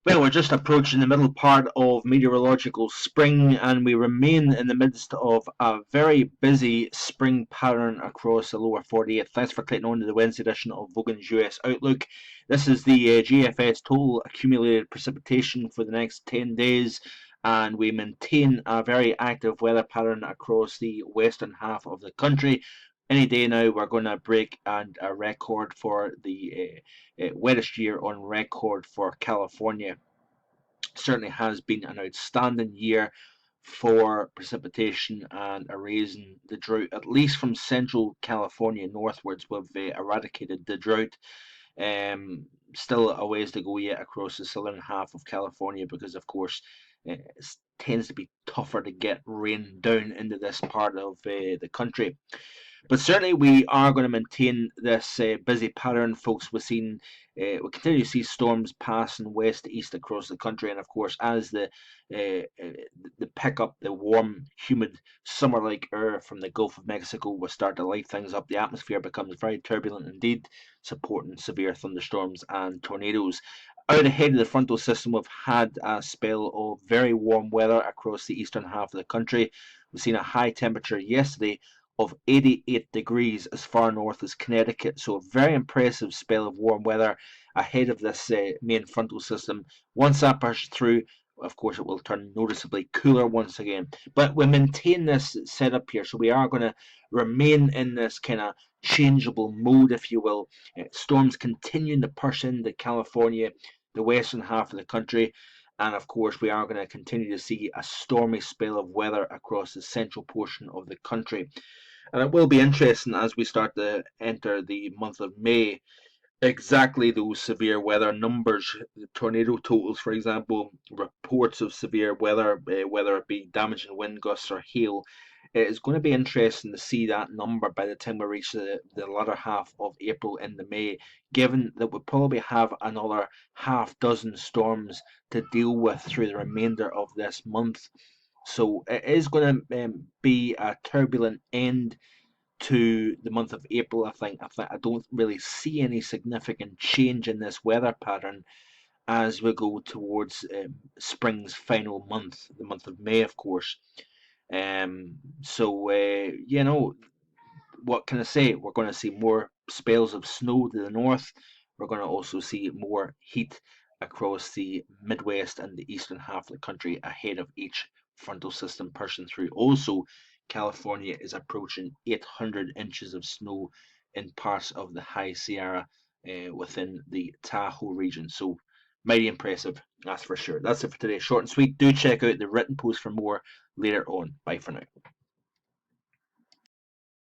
Well, we're just approaching the middle part of meteorological spring, and we remain in the midst of a very busy spring pattern across the lower 48. Thanks for clicking on to the Wednesday edition of Vogan's US Outlook. This is the GFS total accumulated precipitation for the next 10 days, and we maintain a very active weather pattern across the western half of the country. Any day now, we're going to break a record for the wettest year on record for California. Certainly has been an outstanding year for precipitation and erasing the drought, at least from central California northwards. We've eradicated the drought. Still a ways to go yet across the southern half of California because, of course, it tends to be tougher to get rain down into this part of the country. But certainly, we are going to maintain this busy pattern, folks. We continue to see storms passing west to east across the country, and of course, as the pick up the warm, humid, summer-like air from the Gulf of Mexico will start to light things up, the atmosphere becomes very turbulent indeed, supporting severe thunderstorms and tornadoes. Out ahead of the frontal system, we've had a spell of very warm weather across the eastern half of the country. We've seen a high temperature yesterday of 88 degrees as far north as Connecticut. So a very impressive spell of warm weather ahead of this main frontal system. Once that pushes through, of course, it will turn noticeably cooler once again. But we maintain this setup here, so we are going to remain in this kind of changeable mode, if you will. Storms continuing to push into California, the western half of the country. And of course, we are going to continue to see a stormy spell of weather across the central portion of the country. And it will be interesting as we start to enter the month of May, exactly those severe weather numbers, tornado totals, for example, reports of severe weather, whether it be damaging wind gusts or hail. It is going to be interesting to see that number by the time we reach the latter half of April into May, given that we'll probably have another half dozen storms to deal with through the remainder of this month. So it is going to be a turbulent end to the month of April. I don't really see any significant change in this weather pattern as we go towards spring's final month, the month of May, of course. So what can I say? We're going to see more spells of snow to the north. We're going to also see more heat across the Midwest and the eastern half of the country ahead of each frontal system pushing through. Also, California is approaching 800 inches of snow in parts of the High Sierra within the Tahoe region. So, mighty impressive, that's for sure. That's it for today. Short and sweet. Do check out the written post for more later on. Bye for now.